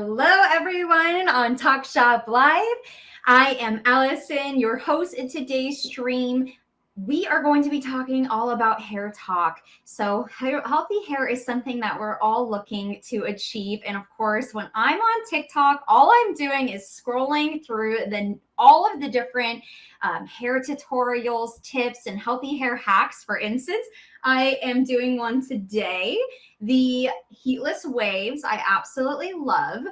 Hello, everyone on Talk Shop Live. I am Allison, your host in today's stream. We are going to be talking all about hair talk. So healthy hair is something that we're all looking to achieve. And of course, when I'm on TikTok, all I'm doing is scrolling through all of the different hair tutorials, tips, and healthy hair hacks. For instance, I am doing one today, the Heatless Waves. I absolutely love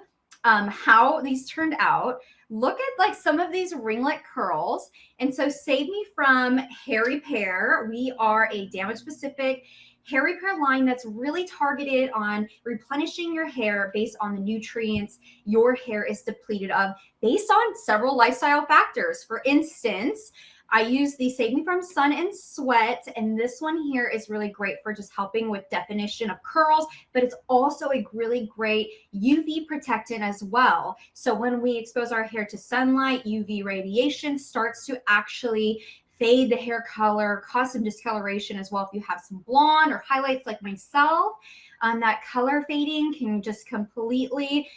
how these turned out. Look at like some of these ringlet curls. And so save me from hair repair. We are a damage specific hair repair line that's really targeted on replenishing your hair based on the nutrients your hair is depleted of based on several lifestyle factors. For instance, I use the Save Me From Sun and Sweat, and this one here is really great for just helping with definition of curls, but it's also a really great UV protectant as well. So when we expose our hair to sunlight, UV radiation starts to actually fade the hair color, cause some discoloration as well. If you have some blonde or highlights like myself, that color fading can just completely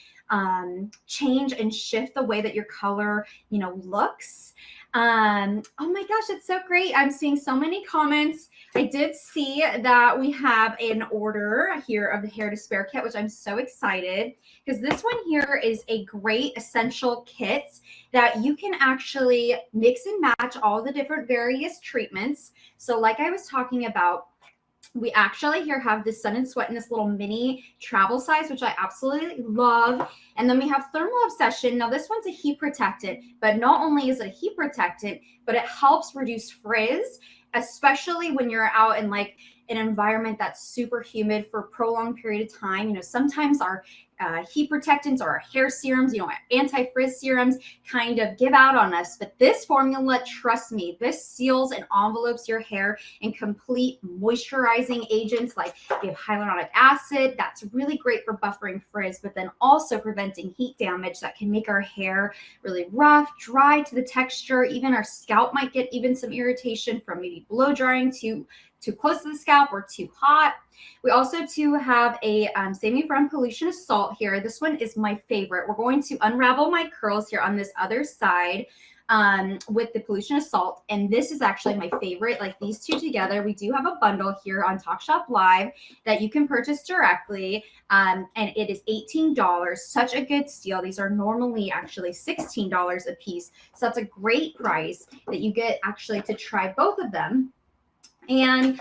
change and shift the way that your color, looks. Oh my gosh, it's so great. I'm seeing so many comments. I did see that we have an order here of the Hair to Spare kit, which I'm so excited because this one here is a great essential kit that you can actually mix and match all the different various treatments. So like I was talking about, we actually here have this Sun and Sweat in this little mini travel size, which I absolutely love. And then we have Thermal Obsession. Now this one's a heat protectant, but not only is it a heat protectant, but it helps reduce frizz, especially when you're out in like an environment that's super humid for a prolonged period of time. Sometimes our heat protectants or our hair serums, anti-frizz serums kind of give out on us. But this formula, trust me, this seals and envelopes your hair in complete moisturizing agents like you have hyaluronic acid. That's really great for buffering frizz, but then also preventing heat damage that can make our hair really rough, dry to the texture. Even our scalp might get even some irritation from maybe blow drying too close to the scalp or too hot. We also too have a Save Me From Pollution Assault here. This one is my favorite. We're going to unravel my curls here on this other side with the Pollution Assault. And this is actually my favorite, like these two together. We do have a bundle here on Talk Shop Live that you can purchase directly. And it is $18. Such a good steal. These are normally actually $16 a piece. So that's a great price that you get actually to try both of them. And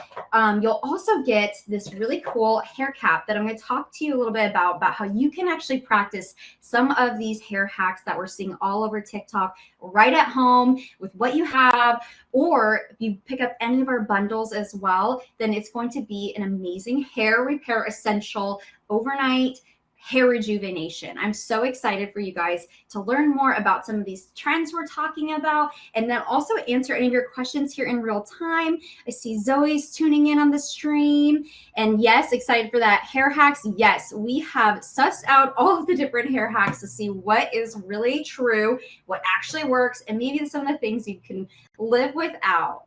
you'll also get this really cool hair cap that I'm going to talk to you a little bit about how you can actually practice some of these hair hacks that we're seeing all over TikTok right at home with what you have. Or if you pick up any of our bundles as well, then it's going to be an amazing hair repair essential overnight hair rejuvenation. I'm so excited for you guys to learn more about some of these trends we're talking about and then also answer any of your questions here in real time. I see Zoe's tuning in on the stream. And yes, excited for that. Hair hacks. Yes, we have sussed out all of the different hair hacks to see what is really true, what actually works, and maybe some of the things you can live without.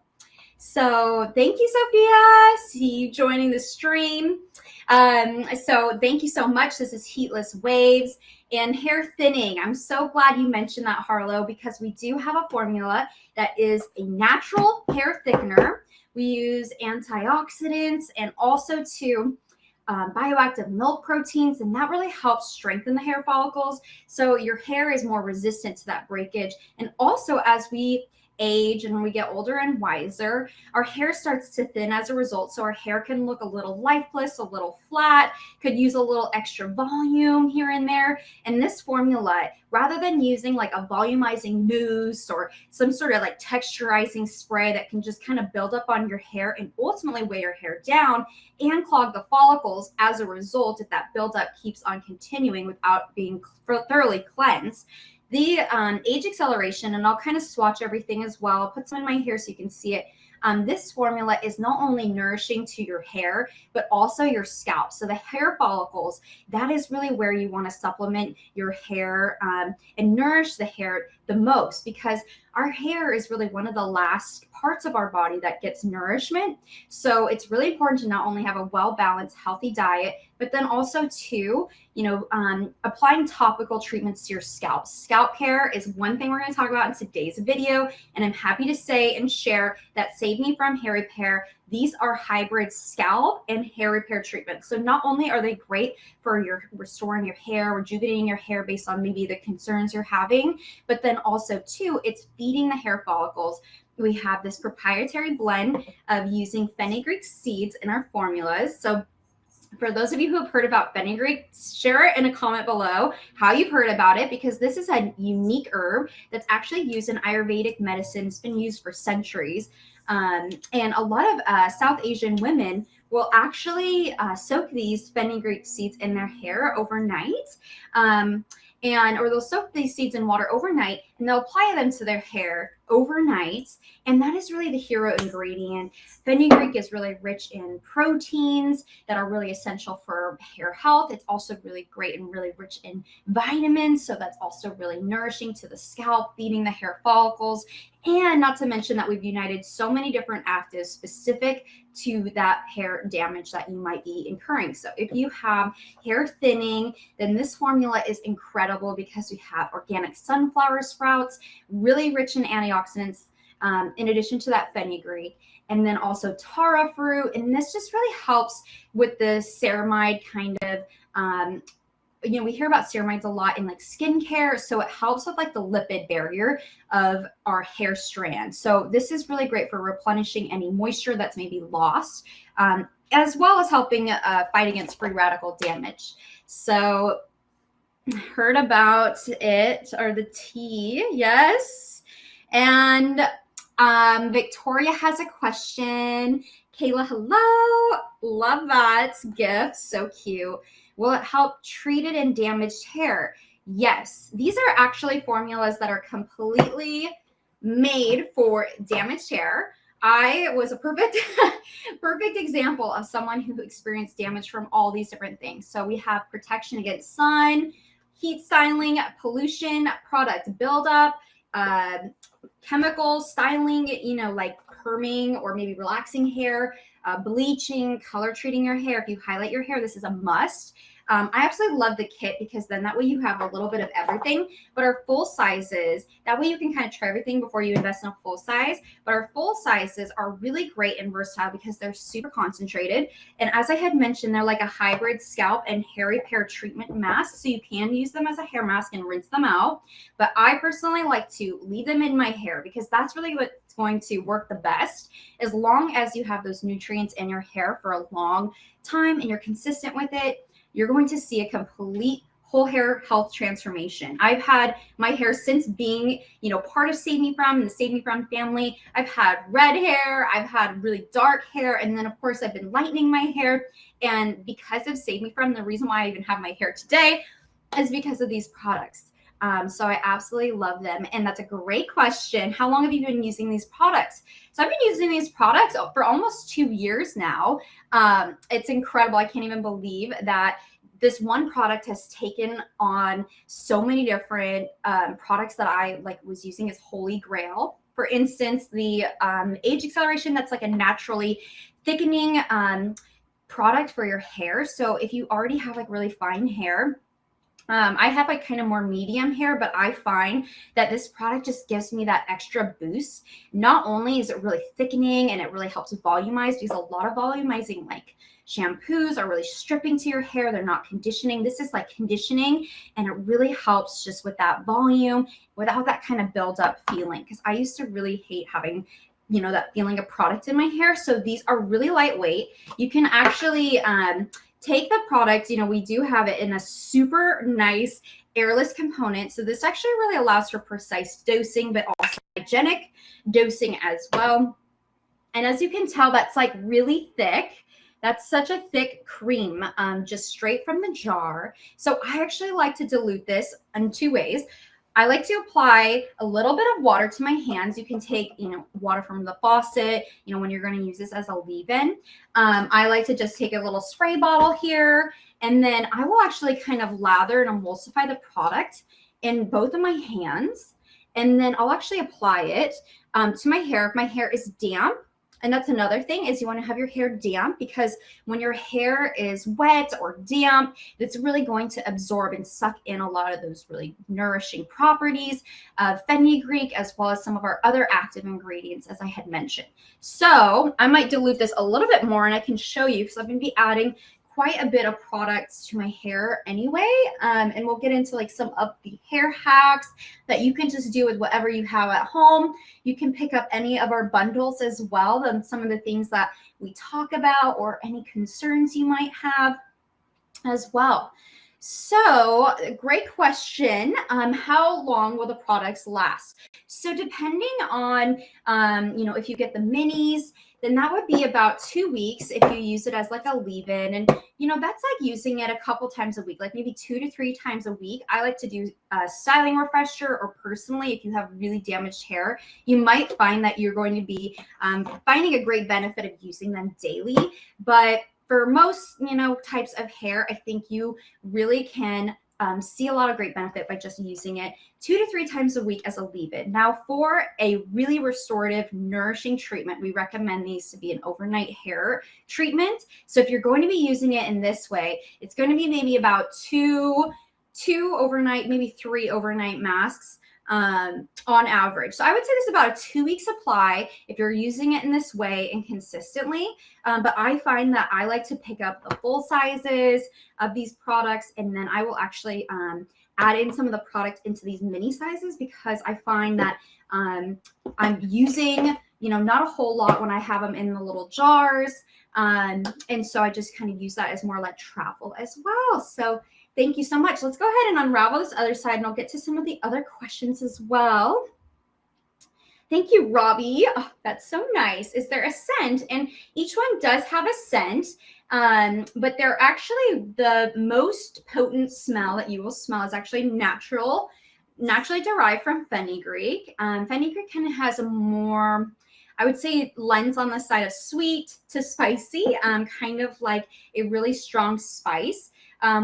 So thank you, Sophia. See you joining the stream. So thank you so much. This is Heatless Waves and hair thinning. I'm so glad you mentioned that, Harlow, because we do have a formula that is a natural hair thickener. We use antioxidants and also bioactive milk proteins, and that really helps strengthen the hair follicles. So your hair is more resistant to that breakage. And also as we age and when we get older and wiser, our hair starts to thin as a result. So our hair can look a little lifeless, a little flat, could use a little extra volume here and there. And this formula, rather than using like a volumizing mousse or some sort of like texturizing spray that can just kind of build up on your hair and ultimately weigh your hair down and clog the follicles as a result, if that buildup keeps on continuing without being thoroughly cleansed, the age acceleration, and I'll kind of swatch everything as well. I'll put some in my hair so you can see it. This formula is not only nourishing to your hair, but also your scalp. So the hair follicles, that is really where you want to supplement your hair and nourish the hair the most, because our hair is really one of the last parts of our body that gets nourishment. So it's really important to not only have a well-balanced, healthy diet, but then also to, applying topical treatments to your scalp. Scalp care is one thing we're going to talk about in today's video. And I'm happy to say and share that Save Me From Hair Repair, these are hybrid scalp and hair repair treatments. So not only are they great for your restoring your hair, rejuvenating your hair based on maybe the concerns you're having, but then also too, it's feeding the hair follicles. We have this proprietary blend of using fenugreek seeds in our formulas. So for those of you who have heard about fenugreek, share it in a comment below how you've heard about it, because this is a unique herb that's actually used in Ayurvedic medicine. It's been used for centuries. And a lot of South Asian women will actually soak these fenugreek seeds in their hair overnight. Or they'll soak these seeds in water overnight, and they'll apply them to their hair overnight. And that is really the hero ingredient. Fenugreek is really rich in proteins that are really essential for hair health. It's also really great and really rich in vitamins. So that's also really nourishing to the scalp, feeding the hair follicles. And not to mention that we've united so many different actives specific to that hair damage that you might be incurring. So if you have hair thinning, then this formula is incredible, because we have organic sunflower sprouts, really rich in antioxidants, in addition to that fenugreek, and then also tara fruit. And this just really helps with the ceramide kind of, we hear about ceramides a lot in like skincare. So it helps with like the lipid barrier of our hair strand. So this is really great for replenishing any moisture that's maybe lost, as well as helping fight against free radical damage. So heard about it, or the tea, yes. And Victoria has a question. Kayla, hello. Love that gift. So cute. Will it help treated and damaged hair? Yes. These are actually formulas that are completely made for damaged hair. I was a perfect example of someone who experienced damage from all these different things. So we have protection against sun, heat styling, pollution, product buildup, chemical styling, like perming or maybe relaxing hair, bleaching, color treating your hair. If you highlight your hair, this is a must. I absolutely love the kit, because then that way you have a little bit of everything. But our full sizes, that way you can kind of try everything before you invest in a full size. But our full sizes are really great and versatile because they're super concentrated. And as I had mentioned, they're like a hybrid scalp and hair repair treatment mask. So you can use them as a hair mask and rinse them out. But I personally like to leave them in my hair, because that's really what's going to work the best. As long as you have those nutrients in your hair for a long time and you're consistent with it, you're going to see a complete whole hair health transformation. I've had my hair since being, part of Save Me From and the Save Me From family. I've had red hair, I've had really dark hair, and then of course I've been lightening my hair. And because of Save Me From, the reason why I even have my hair today is because of these products. So I absolutely love them. And that's a great question. How long have you been using these products? So I've been using these products for almost 2 years now. It's incredible. I can't even believe that this one product has taken on so many different products that I was using as holy grail. For instance, the age acceleration, that's like a naturally thickening product for your hair. So if you already have really fine hair, I have kind of more medium hair, but I find that this product just gives me that extra boost. Not only is it really thickening and it really helps volumize, because a lot of volumizing shampoos are really stripping to your hair. They're not conditioning. This is conditioning, and it really helps just with that volume without that kind of build-up feeling, because I used to really hate having that feeling of product in my hair. So these are really lightweight. You can actually take the product, we do have it in a super nice airless component. So this actually really allows for precise dosing, but also hygienic dosing as well. And as you can tell, that's really thick. That's such a thick cream, just straight from the jar. So I actually like to dilute this in 2 ways. I like to apply a little bit of water to my hands. You can take, water from the faucet, when you're going to use this as a leave-in. I like to just take a little spray bottle here, and then I will actually kind of lather and emulsify the product in both of my hands. And then I'll actually apply it to my hair. If my hair is damp, and that's another thing, is you want to have your hair damp, because when your hair is wet or damp, it's really going to absorb and suck in a lot of those really nourishing properties of fenugreek, as well as some of our other active ingredients, as I had mentioned. So I might dilute this a little bit more, and I can show you, because I'm going to be adding quite a bit of products to my hair anyway, and we'll get into like some of the hair hacks that you can just do with whatever you have at home. You can pick up any of our bundles as well, and some of the things that we talk about, or any concerns you might have as well. So, great question. How long will the products last? So, depending on, if you get the minis, then that would be about 2 weeks if you use it as like a leave-in. And, that's like using it a couple times a week, like maybe 2 to 3 times a week. I like to do a styling refresher, or personally, if you have really damaged hair, you might find that you're going to be finding a great benefit of using them daily. But for most, types of hair, I think you really can see a lot of great benefit by just using it 2 to 3 times a week as a leave-in. Now, for a really restorative, nourishing treatment, we recommend these to be an overnight hair treatment. So if you're going to be using it in this way, it's going to be maybe about two overnight, maybe 3 overnight masks on average. So I would say this is about a 2-week supply if you're using it in this way and consistently. But I find that I like to pick up the full sizes of these products, and then I will actually add in some of the product into these mini sizes, because I find that I'm using, not a whole lot when I have them in the little jars. And so I just kind of use that as more like travel as well. So thank you so much. Let's go ahead and unravel this other side, and I'll get to some of the other questions as well. Thank you, Robbie. Oh, that's so nice. Is there a scent? And each one does have a scent, but they're actually, the most potent smell that you will smell is actually naturally derived from fenugreek. Fenugreek kind of has a more, I would say, lens on the side of sweet to spicy, kind of like a really strong spice.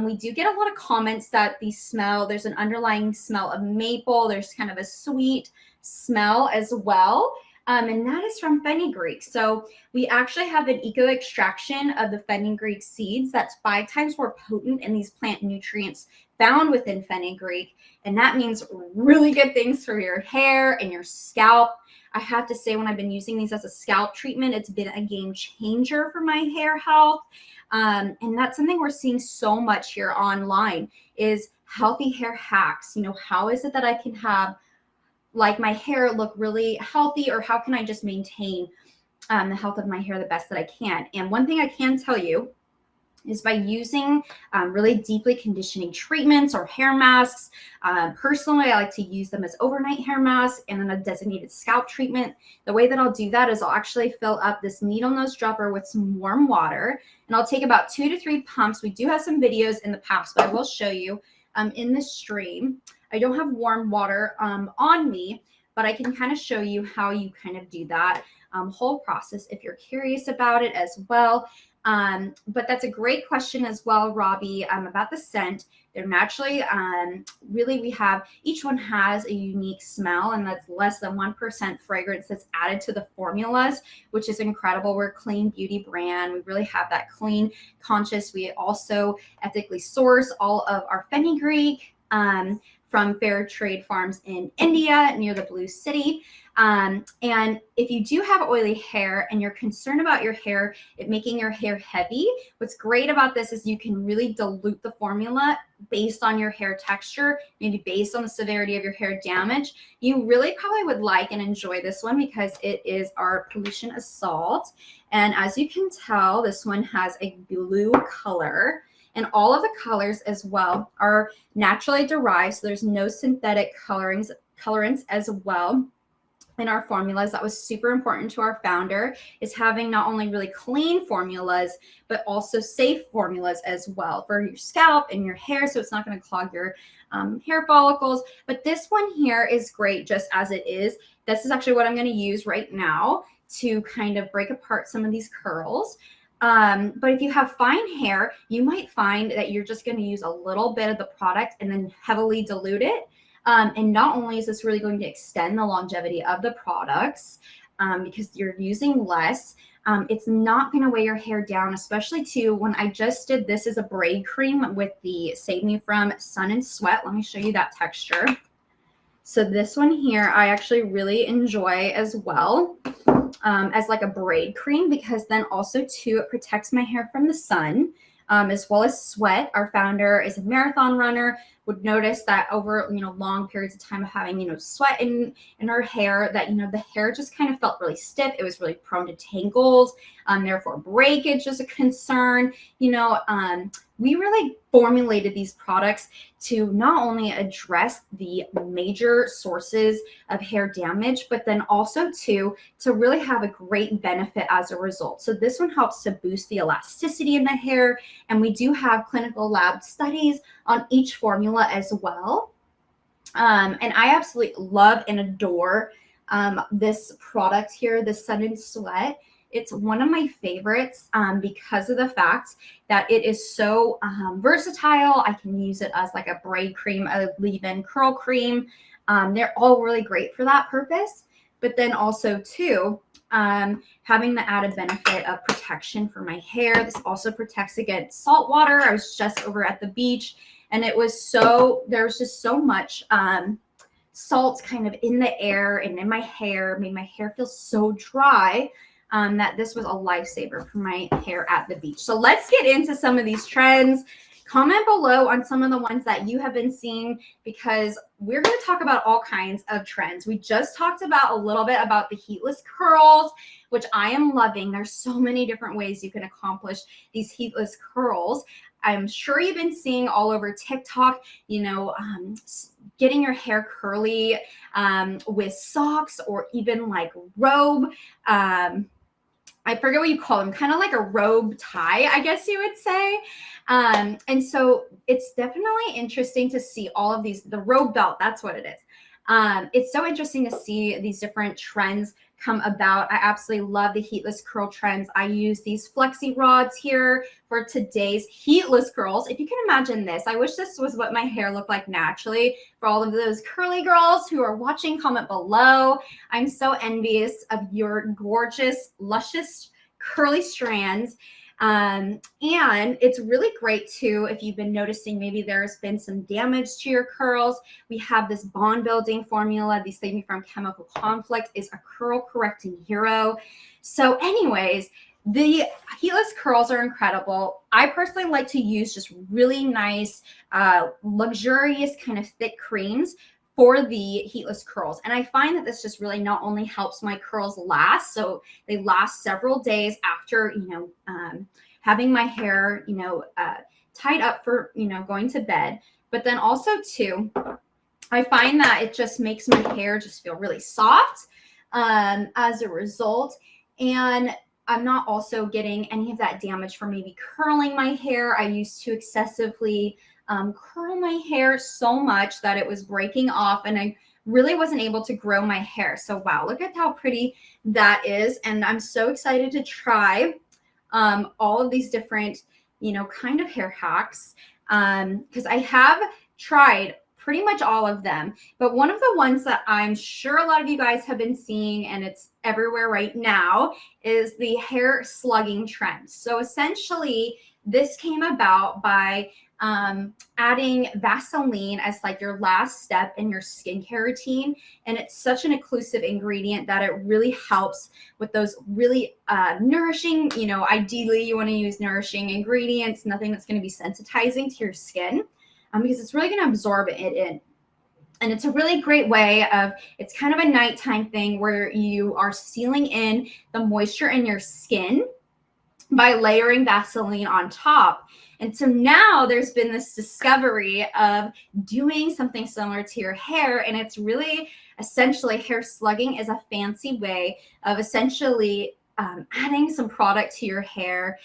We do get a lot of comments that these smell, there's an underlying smell of maple. There's kind of a sweet smell as well. And that is from fenugreek. So we actually have an eco extraction of the fenugreek seeds that's 5 times more potent in these plant nutrients found within fenugreek. And that means really good things for your hair and your scalp. I have to say, when I've been using these as a scalp treatment, it's been a game changer for my hair health. And that's something we're seeing so much here online, is healthy hair hacks. How is it that I can have like my hair look really healthy, or how can I just maintain the health of my hair the best that I can? And one thing I can tell you is by using really deeply conditioning treatments or hair masks. Personally, I like to use them as overnight hair masks and then a designated scalp treatment. The way that I'll do that is I'll actually fill up this needle nose dropper with some warm water, and I'll take about 2 to 3 pumps. We do have some videos in the past, but I will show you in the stream. I don't have warm water on me, but I can kind of show you how you kind of do that whole process if you're curious about it as well. But that's a great question as well, Robbie, about the scent. They're naturally, really, each one has a unique smell, and that's less than 1% fragrance that's added to the formulas, which is incredible. We're a clean beauty brand. We really have that clean conscious. We also ethically source all of our fenugreek from fair trade farms in India near the Blue City. And if you do have oily hair and you're concerned about your hair, it making your hair heavy, what's great about this is you can really dilute the formula based on your hair texture, maybe based on the severity of your hair damage. You really probably would like and enjoy this one because it is our pollution assault. And as you can tell, this one has a blue color. And all of the colors as well are naturally derived, so there's no synthetic colorants as well. in our formulas that was super important to our founder, is having not only really clean formulas, but also safe formulas as well for your scalp and your hair, so it's not going to clog your hair follicles. But this one here is great just as it is. This is actually what I'm going to use right now to kind of break apart some of these curls. But if you have fine hair, you might find that you're just going to use a little bit of the product and then heavily dilute it. And not only is this really going to extend the longevity of the products because you're using less, it's not going to weigh your hair down, especially too when I just did this as a braid cream with the Save Me From Sun and Sweat. Let me show you that texture. So this one here, I actually really enjoy as well as like a braid cream, because then also too, it protects my hair from the sun as well as sweat. Our founder is a marathon runner, would notice that over, long periods of time of having, sweat in her hair, that, the hair just kind of felt really stiff. It was really prone to tangles, therefore breakage is a concern. We really formulated these products to not only address the major sources of hair damage, but then also to really have a great benefit as a result. So this one helps to boost the elasticity in the hair. And we do have clinical lab studies on each formula as well. And I absolutely love and adore this product here, the Sun and Sweat. It's one of my favorites because of the fact that it is so versatile. I can use it as like a braid cream, a leave-in curl cream. They're all really great for that purpose. But then also too, having the added benefit of protection for my hair. This also protects against salt water. I was just over at the beach, and there was just so much salt kind of in the air and in my hair, made my hair feel so dry. That this was a lifesaver for my hair at the beach. So let's get into some of these trends. Comment below on some of the ones that you have been seeing, because we're going to talk about all kinds of trends. We just talked about a little bit about the heatless curls, which I am loving. There's so many different ways you can accomplish these heatless curls. I'm sure you've been seeing all over TikTok, getting your hair curly with socks or even like robe. I forget what you call them, kind of like a robe tie, I guess you would say. And so it's definitely interesting to see all of these, the robe belt, that's what it is. It's so interesting to see these different trends come about. I absolutely love the heatless curl trends. I use these flexi rods here for today's heatless curls. If you can imagine this, I wish this was what my hair looked like naturally. For all of those curly girls who are watching, comment below. I'm so envious of your gorgeous, luscious, curly strands. And it's really great too, if you've been noticing maybe there's been some damage to your curls. We have this bond building formula. The Save Me From Chemical Conflict is a curl correcting hero. So anyways, the heatless curls are incredible. I personally like to use just really nice, luxurious kind of thick creams for the heatless curls. And I find that this just really not only helps my curls last, so they last several days after, having my hair, tied up for, going to bed, but then also too, I find that it just makes my hair just feel really soft as a result. And I'm not also getting any of that damage from maybe curling my hair. I used to excessively curl my hair so much that it was breaking off, and I really wasn't able to grow my hair. So wow, look at how pretty that is. And I'm so excited to try all of these different, kind of hair hacks, because I have tried pretty much all of them. But one of the ones that I'm sure a lot of you guys have been seeing, and it's everywhere right now, is the hair slugging trend. So essentially, this came about by adding Vaseline as like your last step in your skincare routine. And it's such an inclusive ingredient that it really helps with those really nourishing, ideally you want to use nourishing ingredients, nothing that's going to be sensitizing to your skin, because it's really going to absorb it in. And it's a really great way of, it's kind of a nighttime thing where you are sealing in the moisture in your skin. by layering Vaseline on top. And so now there's been this discovery of doing something similar to your hair. And it's really essentially hair slugging is a fancy way of essentially adding some product to your hair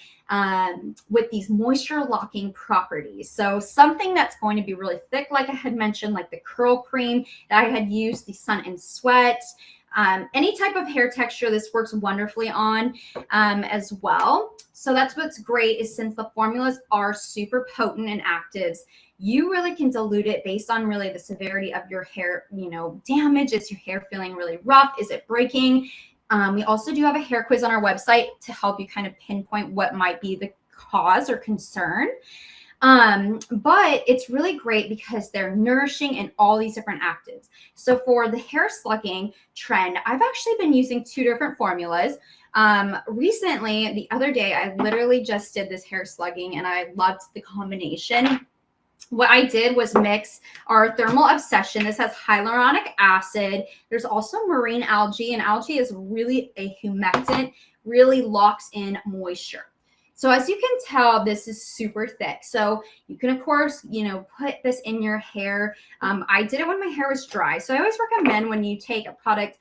with these moisture locking properties. So something that's going to be really thick, like I had mentioned, like the curl cream that I had used, the Sun and Sweat. Any type of hair texture this works wonderfully on as well. So that's what's great is since the formulas are super potent and actives, you really can dilute it based on really the severity of your hair, damage. Is your hair feeling really rough? Is it breaking? We also do have a hair quiz on our website to help you kind of pinpoint what might be the cause or concern. But it's really great because they're nourishing in all these different actives. So for the hair slugging trend, I've actually been using 2 different formulas. Recently, the other day, I literally just did this hair slugging and I loved the combination. What I did was mix our Thermal Obsession. This has hyaluronic acid. There's also marine algae, and algae is really a humectant, really locks in moisture. So as you can tell, this is super thick. So you can, of course, put this in your hair. I did it when my hair was dry. So I always recommend when you take a product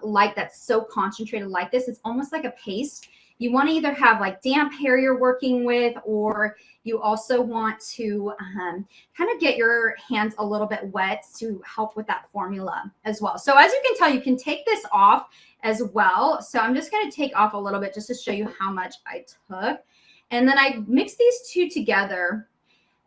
like that's so concentrated like this, it's almost like a paste. You want to either have like damp hair you're working with, or you also want to kind of get your hands a little bit wet to help with that formula as well. So as you can tell, you can take this off as well. So I'm just going to take off a little bit just to show you how much I took. And then I mix these 2 together.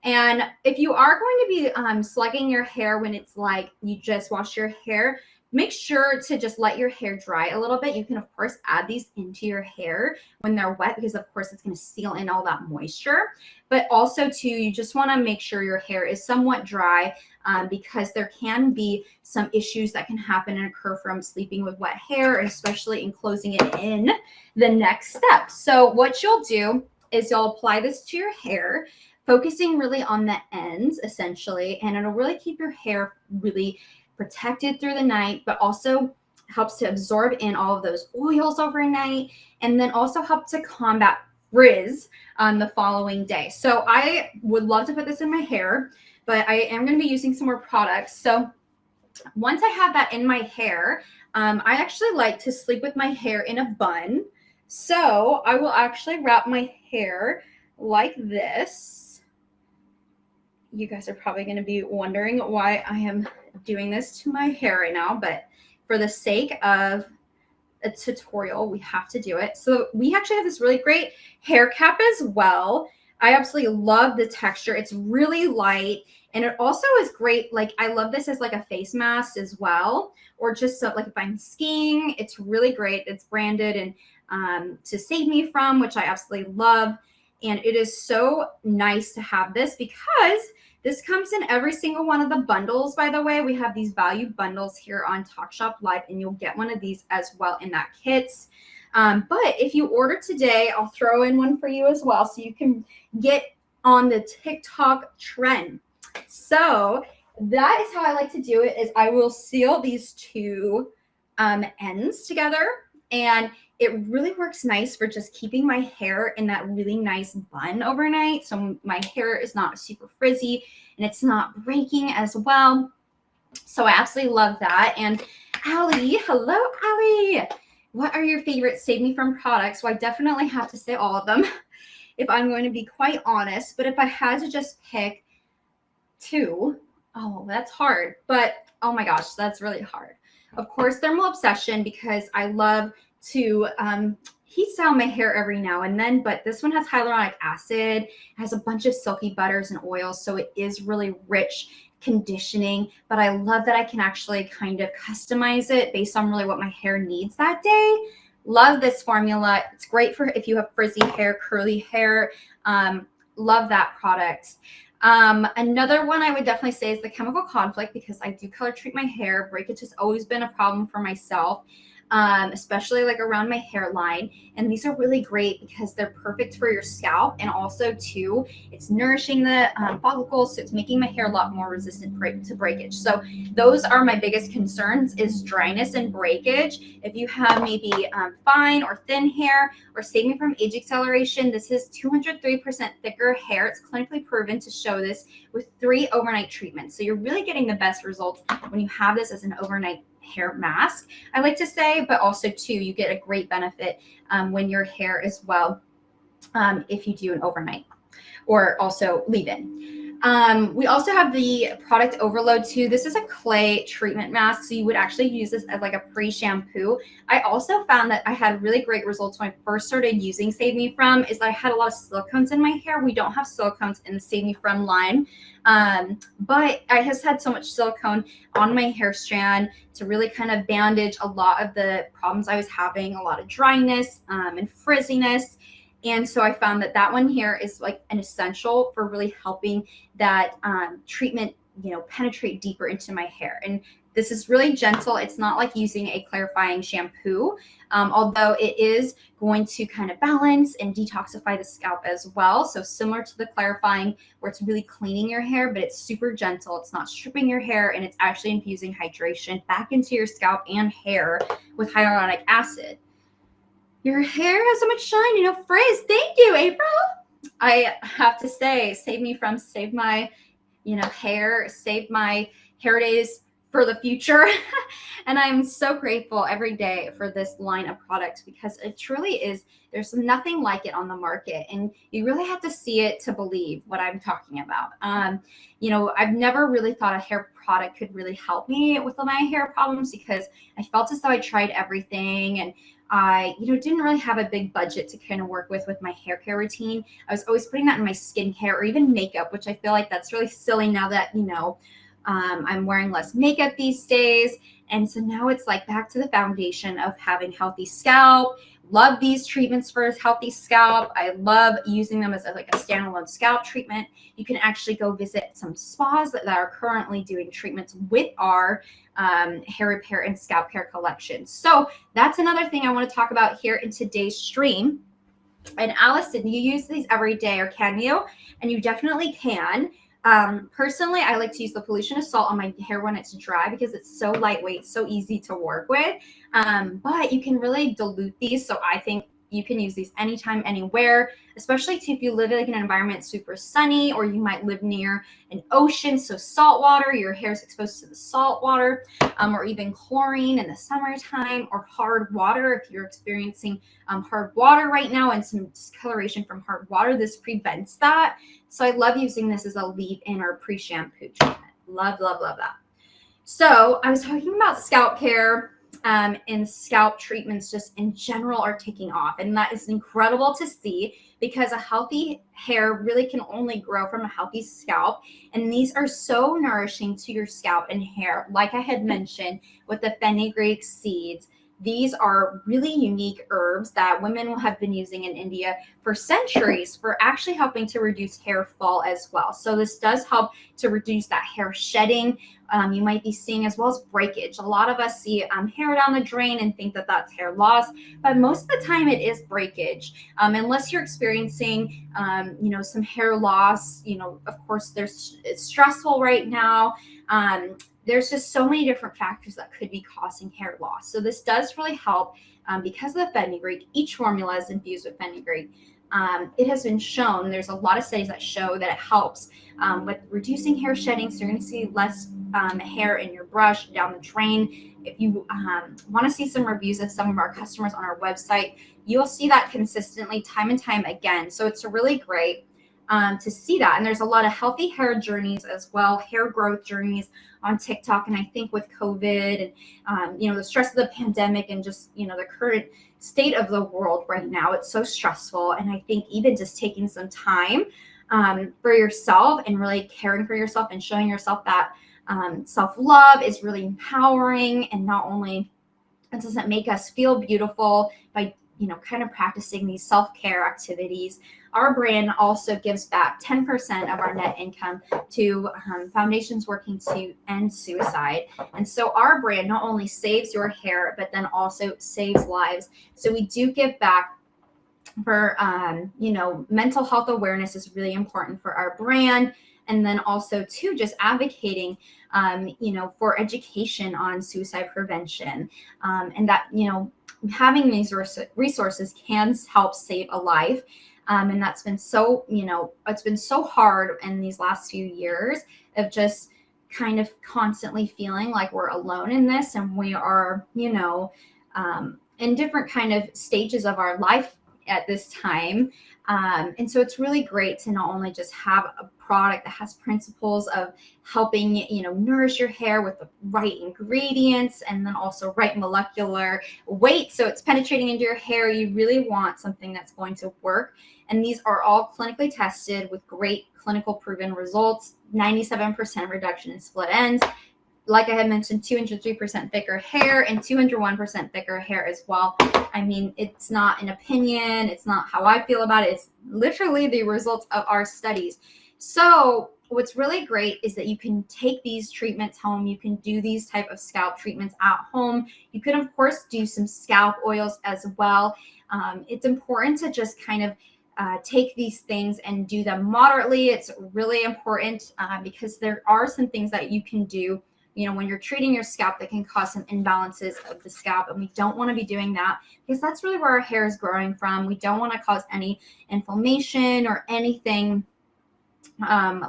And if you are going to be slugging your hair when it's like you just wash your hair, make sure to just let your hair dry a little bit. You can, of course, add these into your hair when they're wet because, of course, it's going to seal in all that moisture. But also, too, you just want to make sure your hair is somewhat dry because there can be some issues that can happen and occur from sleeping with wet hair, especially in closing it in the next step. So what you'll do is you'll apply this to your hair, focusing really on the ends, essentially, and it'll really keep your hair really protected through the night, but also helps to absorb in all of those oils overnight, and then also help to combat frizz the following day. So I would love to put this in my hair, but I am going to be using some more products. So once I have that in my hair, I actually like to sleep with my hair in a bun. So I will actually wrap my hair like this. You guys are probably going to be wondering why I am doing this to my hair right now, but for the sake of a tutorial, we have to do it. So we actually have this really great hair cap as well. I absolutely love the texture. It's really light, and it also is great. Like, I love this as like a face mask as well, or just so, like if I'm skiing, it's really great. It's branded and to Save Me From, which I absolutely love. And it is so nice to have this because this comes in every single one of the bundles, by the way. We have these value bundles here on Talk Shop Live, and you'll get one of these as well in that kit. But if you order today, I'll throw in one for you as well so you can get on the TikTok trend. So that is how I like to do it, is I will seal these 2 ends together, and it really works nice for just keeping my hair in that really nice bun overnight. So my hair is not super frizzy and it's not breaking as well. So I absolutely love that. And Allie, hello, Allie. What are your favorite Save Me From products? Well, I definitely have to say all of them if I'm going to be quite honest. But if I had to just pick 2, oh, that's hard. But oh my gosh, that's really hard. Of course, Thermal Obsession, because I love to heat style my hair every now and then, but this one has hyaluronic acid, has a bunch of silky butters and oils, so it is really rich conditioning, but I love that I can actually kind of customize it based on really what my hair needs that day. Love this formula. It's great for if you have frizzy hair, curly hair. Love that product. Another one I would definitely say is the Chemical Conflict, because I do color treat my hair. Breakage has always been a problem for myself. especially like around my hairline. And these are really great because they're perfect for your scalp, and also too, it's nourishing the follicles, so it's making my hair a lot more resistant to breakage. So those are my biggest concerns, is dryness and breakage. If you have maybe fine or thin hair, or save me from age acceleration, this is 203% thicker hair. It's clinically proven to show this with 3 overnight treatments. So you're really getting the best results when you have this as an overnight hair mask, I like to say, but also too, you get a great benefit when your hair as well, if you do an overnight or also leave-in. We also have the product overload too. This is a clay treatment mask, so you would actually use this as like a pre-shampoo. I also found that I had really great results when I first started using Save Me From, is that I had a lot of silicones in my hair. We don't have silicones in the Save Me From line, but I just had so much silicone on my hair strand to really kind of bandage a lot of the problems I was having, a lot of dryness and frizziness. And so I found that that one here is like an essential for really helping that treatment, penetrate deeper into my hair. And this is really gentle. It's not like using a clarifying shampoo, although it is going to kind of balance and detoxify the scalp as well. So similar to the clarifying, where it's really cleaning your hair, but it's super gentle. It's not stripping your hair, and it's actually infusing hydration back into your scalp and hair with hyaluronic acid. Your hair has so much shine, frizz. Thank you, April. I have to say, save my, hair, save my hair days for the future. And I'm so grateful every day for this line of products, because it truly is, there's nothing like it on the market. And you really have to see it to believe what I'm talking about. I've never really thought a hair product could really help me with my hair problems, because I felt as though I tried everything, and I, didn't really have a big budget to kind of work with my hair care routine. I was always putting that in my skincare or even makeup, which I feel like that's really silly now that, I'm wearing less makeup these days. And so now it's like back to the foundation of having healthy scalp. Love these treatments for healthy scalp. I love using them as a standalone scalp treatment. You can actually go visit some spas that are currently doing treatments with our hair repair and scalp care collection. So that's another thing I want to talk about here in today's stream. And Allison, you use these every day, or can you? And you definitely can. Personally, I like to use the pollution salt on my hair when it's dry, because it's so lightweight, so easy to work with. But you can really dilute these. So I think you can use these anytime, anywhere, especially if you live in an environment super sunny, or you might live near an ocean. So salt water, your hair is exposed to the salt water, or even chlorine in the summertime, or hard water. If you're experiencing hard water right now and some discoloration from hard water, this prevents that. So I love using this as a leave-in or pre-shampoo treatment. Love, love, love that. So I was talking about scalp care, and scalp treatments just in general are taking off. And that is incredible to see, because a healthy hair really can only grow from a healthy scalp. And these are so nourishing to your scalp and hair. Like I had mentioned with the fenugreek seeds, these are really unique herbs that women have been using in India for centuries for actually helping to reduce hair fall as well. So this does help to reduce that hair shedding you might be seeing, as well as breakage. A lot of us see hair down the drain and think that that's hair loss, but most of the time it is breakage. Unless you're experiencing, some hair loss, of course it's stressful right now. There's just so many different factors that could be causing hair loss. So this does really help because of the fenugreek. Each formula is infused with fenugreek. It has been shown, there's a lot of studies that show that it helps with reducing hair shedding. So you're going to see less hair in your brush down the drain. If you want to see some reviews of some of our customers on our website, you'll see that consistently time and time again. So it's really great to see that. And there's a lot of healthy hair journeys as well, hair growth journeys on TikTok. And I think with COVID and, the stress of the pandemic and just, the current state of the world right now, it's so stressful. And I think even just taking some time for yourself and really caring for yourself and showing yourself that self-love is really empowering. And not only does it make us feel beautiful by kind of practicing these self-care activities, our brand also gives back 10% of our net income to foundations working to end suicide. And so our brand not only saves your hair, but then also saves lives. So we do give back for, mental health awareness is really important for our brand. And then also too, just advocating, for education on suicide prevention, and that, having these resources can help save a life. And that's been so, it's been so hard in these last few years of just kind of constantly feeling like we're alone in this, and we are, in different kind of stages of our life at this time. And so it's really great to not only just have a product that has principles of helping, nourish your hair with the right ingredients and then also right molecular weight. So it's penetrating into your hair. You really want something that's going to work. And these are all clinically tested with great clinical proven results, 97% reduction in split ends. Like I had mentioned, 203% thicker hair and 201% thicker hair as well. I mean, it's not an opinion. It's not how I feel about it. It's literally the results of our studies. So what's really great is that you can take these treatments home. You can do these type of scalp treatments at home. You can, of course, do some scalp oils as well. It's important to just kind of take these things and do them moderately. It's really important because there are some things that you can do when you're treating your scalp that can cause some imbalances of the scalp. And we don't want to be doing that because that's really where our hair is growing from. We don't want to cause any inflammation or anything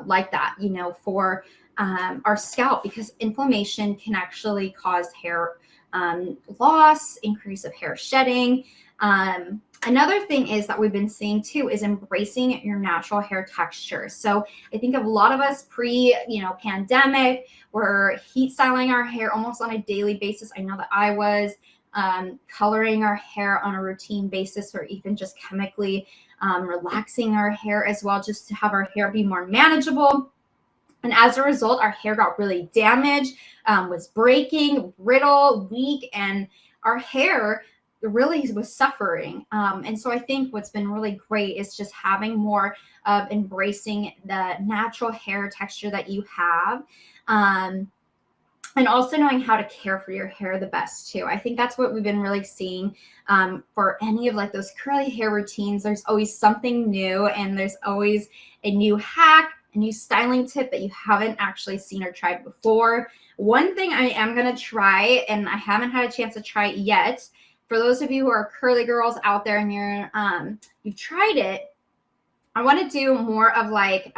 like that, for our scalp, because inflammation can actually cause hair loss, increase of hair shedding. Another thing is that we've been seeing too is embracing your natural hair texture. So I think of a lot of us pandemic, we're heat styling our hair almost on a daily basis. I know that I was coloring our hair on a routine basis, or even just chemically relaxing our hair as well, just to have our hair be more manageable. And as a result, our hair got really damaged, was breaking, brittle, weak, and our hair really was suffering. And so I think what's been really great is just having more of embracing the natural hair texture that you have. And also knowing how to care for your hair the best too. I think that's what we've been really seeing for any of like those curly hair routines. There's always something new, and there's always a new hack, a new styling tip that you haven't actually seen or tried before. One thing I am going to try, and I haven't had a chance to try it yet, for those of you who are curly girls out there and you've tried it, I want to do more of like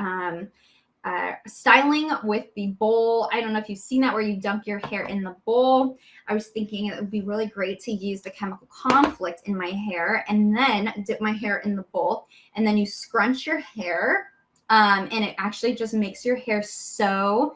styling with the bowl. I don't know if you've seen that, where you dunk your hair in the bowl. I was thinking it would be really great to use the chemical conflict in my hair and then dip my hair in the bowl, and then you scrunch your hair, and it actually just makes your hair so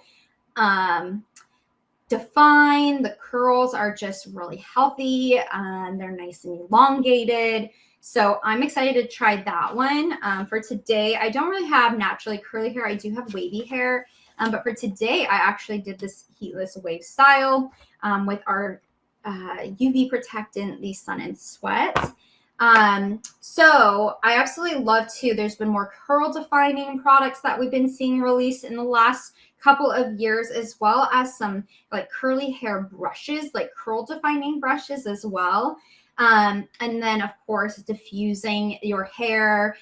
defined. The curls are just really healthy. They're nice and elongated. So I'm excited to try that one. For today, I don't really have naturally curly hair. I do have wavy hair. But for today, I actually did this heatless wave style with our UV protectant, the Sun and Sweat. So I absolutely love too. There's been more curl defining products that we've been seeing released in the last couple of years, as well as some like curly hair brushes, like curl defining brushes as well. And then of course, diffusing your hair.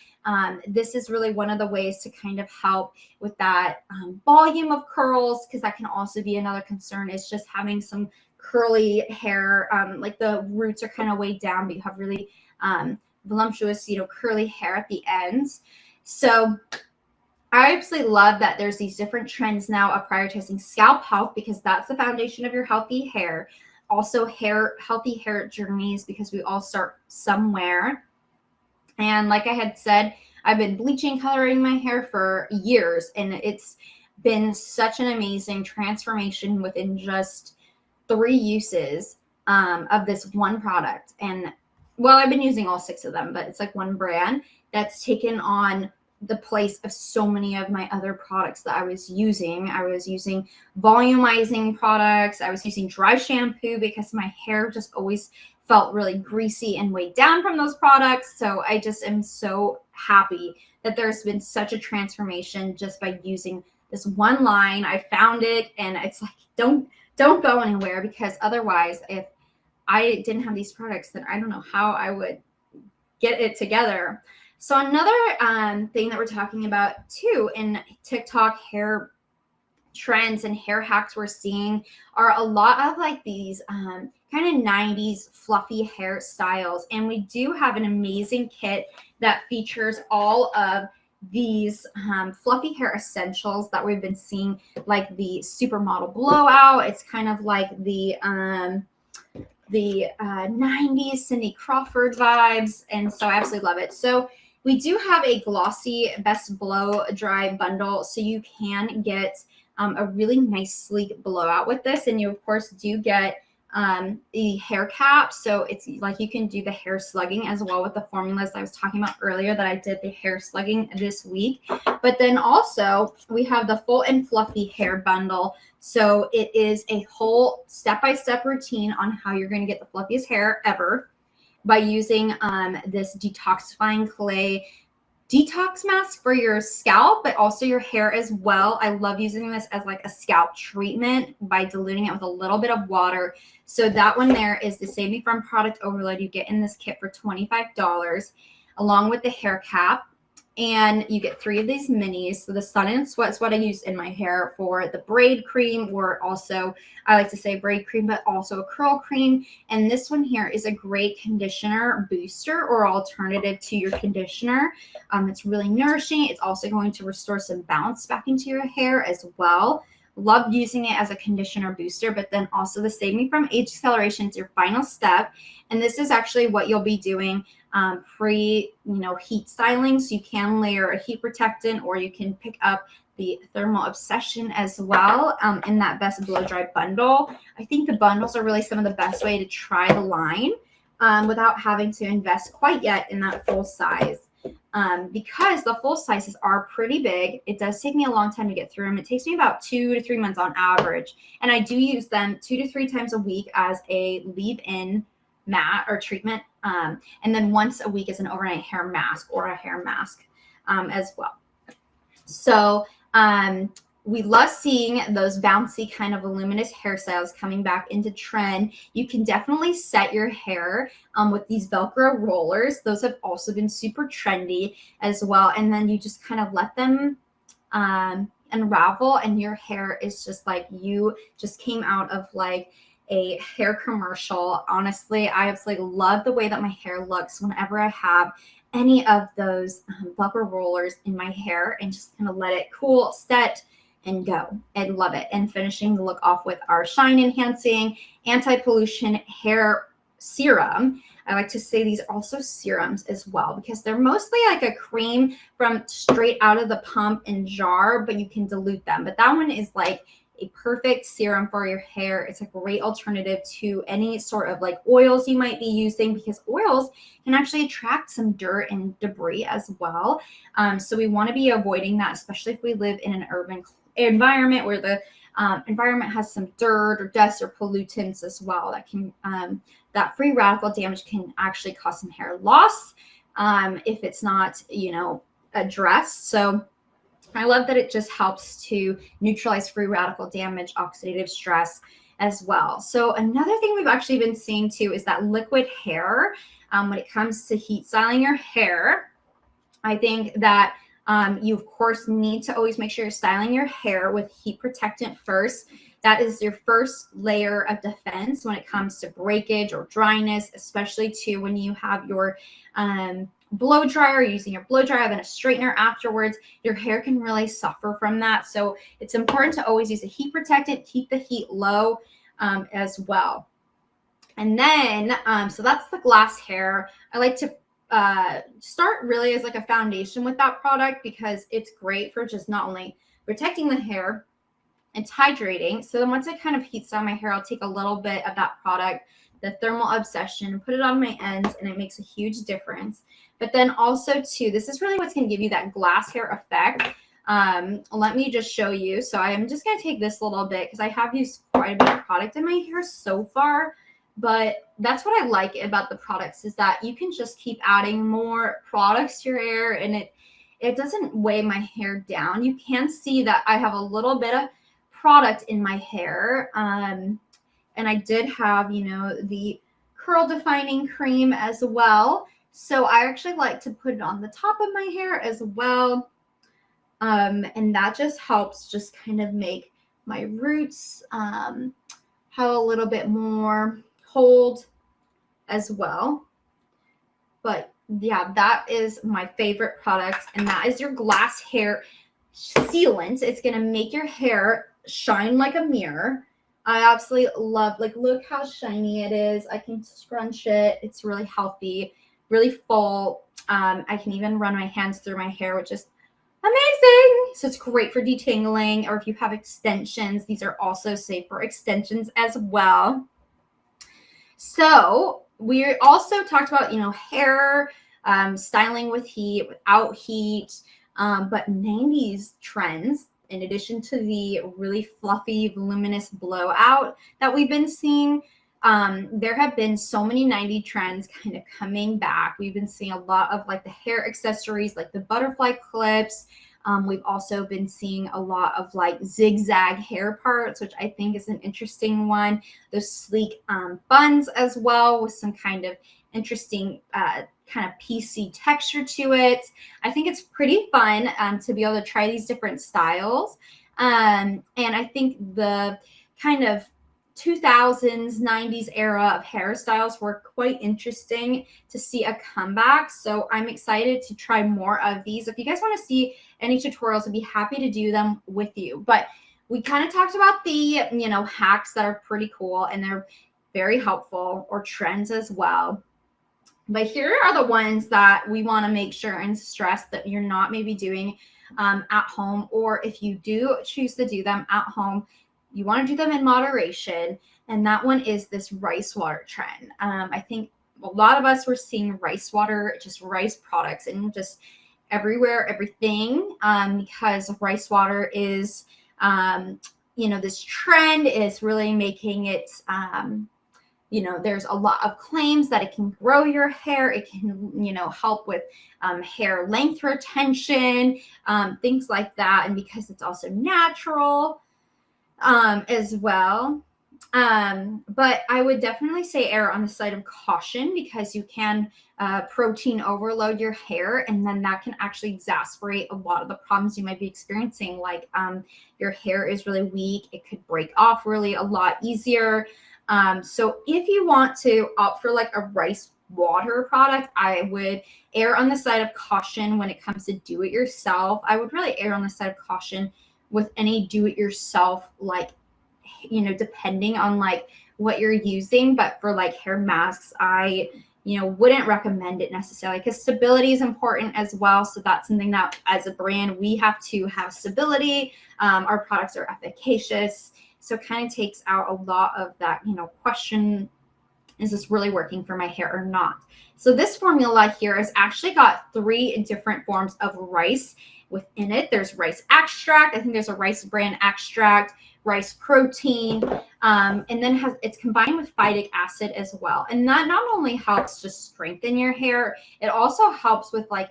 This is really one of the ways to kind of help with that volume of curls, because that can also be another concern, is just having some curly hair, like the roots are kind of weighed down, but you have really voluptuous, curly hair at the ends. So I absolutely love that there's these different trends now of prioritizing scalp health, because that's the foundation of your healthy hair. Also healthy hair journeys, because we all start somewhere. And like I had said, I've been bleaching, coloring my hair for years, and it's been such an amazing transformation within just 3 uses of this one product. And well, I've been using all 6 of them, but it's like one brand that's taken on the place of so many of my other products that I was using. I was using volumizing products. I was using dry shampoo because my hair just always felt really greasy and weighed down from those products. So I just am so happy that there's been such a transformation just by using this one line. I found it, and it's like, don't go anywhere, because otherwise, if I didn't have these products, then I don't know how I would get it together. So another thing that we're talking about too in TikTok hair trends and hair hacks we're seeing are a lot of like these kind of 90s fluffy hairstyles. And we do have an amazing kit that features all of these fluffy hair essentials that we've been seeing, like the supermodel blowout. It's kind of like the 90s Cindy Crawford vibes, and so I absolutely love it. So we do have a glossy best blow dry bundle, so you can get a really nice sleek blowout with this, and you of course do get the hair cap, so it's like you can do the hair slugging as well with the formulas I was talking about earlier that I did the hair slugging this week. But then also we have the full and fluffy hair bundle, so it is a whole step-by-step routine on how you're going to get the fluffiest hair ever by using this detoxifying clay detox mask for your scalp, but also your hair as well. I love using this as like a scalp treatment by diluting it with a little bit of water. So that one there is the Save Me From Product Overload. You get in this kit for $25 along with the hair cap. And you get 3 of these minis. So the Sun and Sweat is what I use in my hair for the braid cream, or also I like to say braid cream, but also a curl cream. And this one here is a great conditioner booster or alternative to your conditioner. It's really nourishing. It's also going to restore some bounce back into your hair as well. Love using it as a conditioner booster, but then also the Save Me From Age Acceleration is your final step. And this is actually what you'll be doing heat styling. So you can layer a heat protectant, or you can pick up the Thermal Obsession as well in that Best Blow Dry bundle. I think the bundles are really some of the best way to try the line without having to invest quite yet in that full size. Because the full sizes are pretty big. It does take me a long time to get through them. It takes me about 2 to 3 months on average. And I do use them 2 to 3 times a week as a leave-in mat or treatment. And then once a week as an overnight hair mask or a hair mask as well. So we love seeing those bouncy kind of voluminous hairstyles coming back into trend. You can definitely set your hair with these Velcro rollers. Those have also been super trendy as well. And then you just kind of let them unravel, and your hair is just like you just came out of like a hair commercial. Honestly, I absolutely love the way that my hair looks whenever I have any of those Velcro rollers in my hair, and just kind of let it cool, set, and go. I love it. And finishing the look off with our shine enhancing anti-pollution hair serum. I like to say these are also serums as well, because they're mostly like a cream from straight out of the pump and jar, but you can dilute them. But that one is like a perfect serum for your hair. It's a great alternative to any sort of like oils you might be using, because oils can actually attract some dirt and debris as well. So we want to be avoiding that, especially if we live in an urban environment where the environment has some dirt or dust or pollutants as well. That can that free radical damage can actually cause some hair loss if it's not, addressed. So I love that it just helps to neutralize free radical damage, oxidative stress as well. So another thing we've actually been seeing too is that liquid hair. When it comes to heat styling your hair, I think that you of course need to always make sure you're styling your hair with heat protectant first. That is your first layer of defense when it comes to breakage or dryness, especially too when you have your blow dryer, using your blow dryer, then a straightener afterwards. Your hair can really suffer from that. So it's important to always use a heat protectant, keep the heat low as well. And then, so that's the glass hair. I like to start really as like a foundation with that product, because it's great for just not only protecting the hair, it's hydrating. So then once I kind of heat style my hair, I'll take a little bit of that product, the Thermal Obsession, put it on my ends, and it makes a huge difference. But then also too, this is really what's going to give you that glass hair effect. Let me just show you. So I'm just going to take this little bit, because I have used quite a bit of product in my hair so far. But that's what I like about the products, is that you can just keep adding more products to your hair, and it doesn't weigh my hair down. You can see that I have a little bit of product in my hair. And I did have, the curl defining cream as well. So I actually like to put it on the top of my hair as well. And that just helps just kind of make my roots have a little bit more hold as well. But yeah, that is my favorite product, and that is your glass hair sealant. It's going to make your hair shine like a mirror. I absolutely love, like, look how shiny it is. I can scrunch it. It's really healthy, really full. I can even run my hands through my hair, which is amazing. So it's great for detangling, or if you have extensions, these are also safe for extensions as well. So we also talked about, hair styling with heat, without heat, but 90s trends, in addition to the really fluffy, voluminous blowout that we've been seeing, there have been so many 90s trends kind of coming back. We've been seeing a lot of like the hair accessories, like the butterfly clips. We've also been seeing a lot of like zigzag hair parts, which I think is an interesting one. Those sleek buns as well, with some kind of interesting kind of piecey texture to it. I think it's pretty fun to be able to try these different styles. And I think the kind of 2000s, 90s era of hairstyles were quite interesting to see a comeback. So I'm excited to try more of these. If you guys want to see any tutorials, I'd be happy to do them with you. But we kind of talked about the, hacks that are pretty cool and they're very helpful, or trends as well. But here are the ones that we want to make sure and stress that you're not maybe doing at home, or if you do choose to do them at home, you want to do them in moderation. And that one is this rice water trend. I think a lot of us were seeing rice water, just rice products, and just everywhere, everything, because rice water is, this trend is really making it, there's a lot of claims that it can grow your hair. It can, help with hair length retention, things like that. And because it's also natural as well. But I would definitely say err on the side of caution, because you can protein overload your hair, and then that can actually exacerbate a lot of the problems you might be experiencing. Like your hair is really weak. It could break off really a lot easier. So if you want to opt for like a rice water product, I would err on the side of caution when it comes to do it yourself. I would really err on the side of caution with any do it yourself, like, depending on like what you're using. But for like hair masks, I, wouldn't recommend it necessarily, because stability is important as well. So that's something that as a brand, we have to have stability. Our products are efficacious. So it kind of takes out a lot of that, question, is this really working for my hair or not? So this formula here has actually got 3 different forms of rice within it. There's rice extract. I think there's a rice bran extract, rice protein, and then it's combined with phytic acid as well. And that not only helps just strengthen your hair, it also helps with like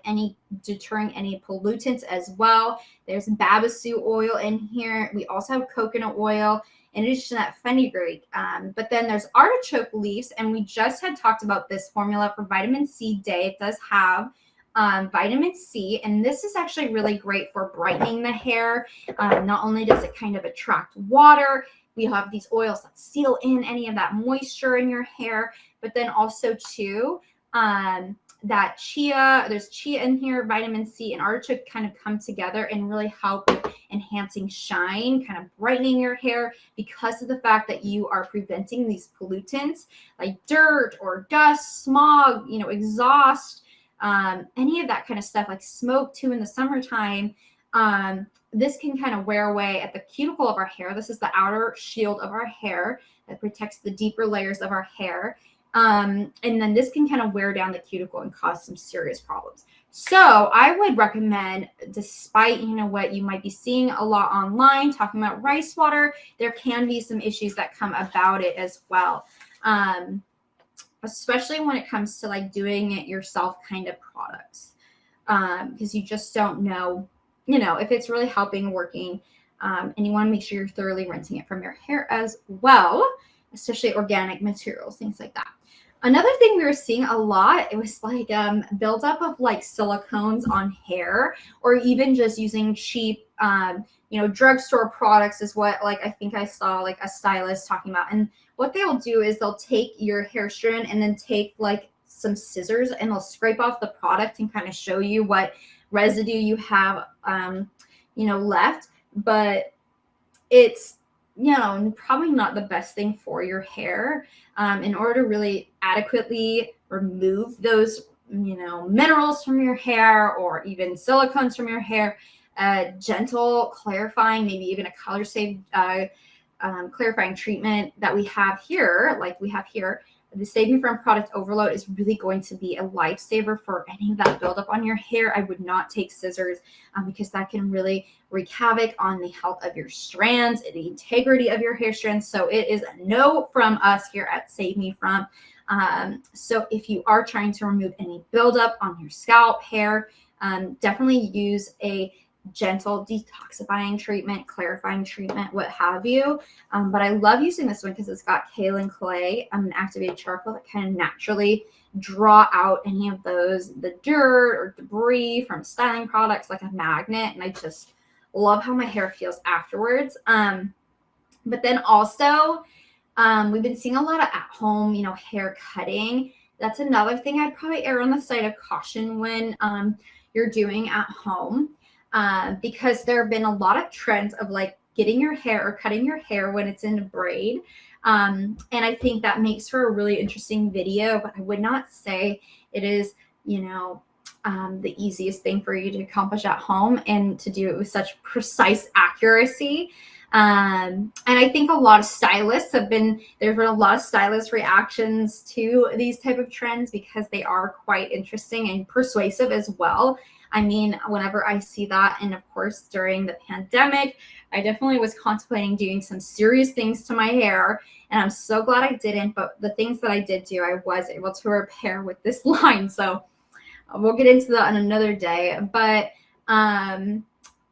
deterring any pollutants as well. There's babasu oil in here. We also have coconut oil, in addition to that fenugreek. But then there's artichoke leaves, and we just had talked about this formula for vitamin C day. It does have vitamin C, and this is actually really great for brightening the hair. Not only does it kind of attract water, we have these oils that seal in any of that moisture in your hair, but then also too, that there's chia in here, vitamin C and artichoke kind of come together and really help with enhancing shine, kind of brightening your hair, because of the fact that you are preventing these pollutants like dirt or dust, smog, exhaust, any of that kind of stuff, like smoke too in the summertime. This can kind of wear away at the cuticle of our hair. This is the outer shield of our hair that protects the deeper layers of our hair. And then this can kind of wear down the cuticle and cause some serious problems. So I would recommend, despite, what you might be seeing a lot online talking about rice water, there can be some issues that come about it as well. especially when it comes to like doing it yourself kind of products, because you just don't know, if it's really helping, working, and you want to make sure you're thoroughly rinsing it from your hair as well, especially organic materials, things like that. Another thing we were seeing a lot, it was like buildup of like silicones on hair, or even just using cheap, drugstore products is what, like, I think I saw like a stylist talking about. And what they'll do is they'll take your hair strand and then take like some scissors and they'll scrape off the product and kind of show you what residue you have, left. But it's, probably not the best thing for your hair. In order to really adequately remove those, minerals from your hair or even silicones from your hair, gentle clarifying, maybe even a color save clarifying treatment that we have here, the Save Me From Product Overload is really going to be a lifesaver for any of that buildup on your hair. I would not take scissors because that can really wreak havoc on the health of your strands, the integrity of your hair strands. So it is a no from us here at Save Me From. So if you are trying to remove any buildup on your scalp, hair, definitely use a gentle detoxifying treatment, clarifying treatment, what have you. But I love using this one because it's got kaolin clay, an activated charcoal that kind of naturally draw out any of the dirt or debris from styling products like a magnet. And I just love how my hair feels afterwards. But then also, we've been seeing a lot of at-home, hair cutting. That's another thing I'd probably err on the side of caution when you're doing at home. Because there have been a lot of trends of like getting your hair or cutting your hair when it's in a braid. And I think that makes for a really interesting video, but I would not say it is, the easiest thing for you to accomplish at home and to do it with such precise accuracy. And I think a lot of stylists there's been a lot of stylist reactions to these type of trends because they are quite interesting and persuasive as well. I mean, whenever I see that, and of course during the pandemic, I definitely was contemplating doing some serious things to my hair, and I'm so glad I didn't. But the things that I did do, I was able to repair with this line. So we'll get into that on another day. But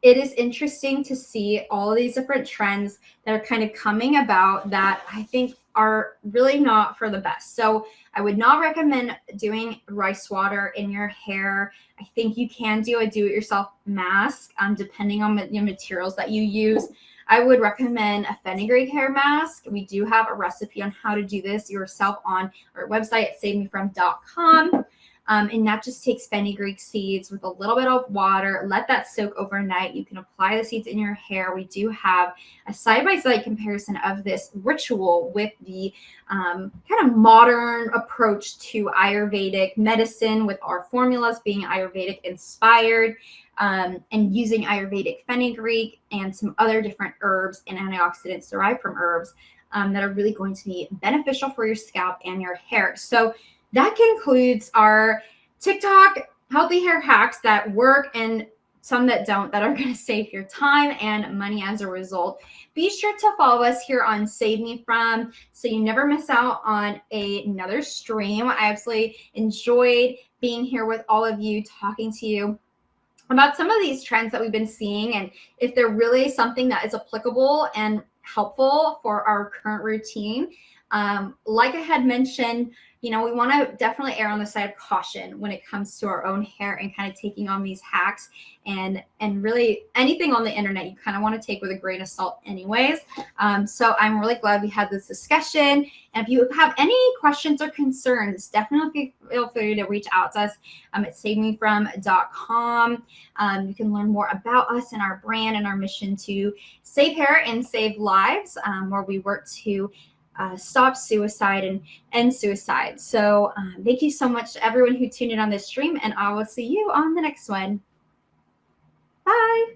it is interesting to see all these different trends that are kind of coming about that I think are really not for the best. So I would not recommend doing rice water in your hair. I think you can do a do-it-yourself mask, depending on the materials that you use. I would recommend a fenugreek hair mask. We do have a recipe on how to do this yourself on our website at savemefrom.com. And that just takes fenugreek seeds with a little bit of water. Let that soak overnight. You can apply the seeds in your hair. We do have a side-by-side comparison of this ritual with the kind of modern approach to Ayurvedic medicine, with our formulas being Ayurvedic inspired, and using Ayurvedic fenugreek and some other different herbs and antioxidants derived from herbs that are really going to be beneficial for your scalp and your hair. So that concludes our TikTok healthy hair hacks that work and some that don't, that are going to save your time and money as a result. Be sure to follow us here on Save Me From so you never miss out on another stream. I absolutely enjoyed being here with all of you, talking to you about some of these trends that we've been seeing, and if they're really something that is applicable and helpful for our current routine. Like I had mentioned, we want to definitely err on the side of caution when it comes to our own hair and kind of taking on these hacks, and really anything on the internet you kind of want to take with a grain of salt anyways. So I'm really glad we had this discussion. And if you have any questions or concerns, definitely feel free to reach out to us at savemefrom.com. You can learn more about us and our brand and our mission to save hair and save lives, where we work to stop suicide and end suicide. So thank you so much to everyone who tuned in on this stream, and I will see you on the next one. Bye.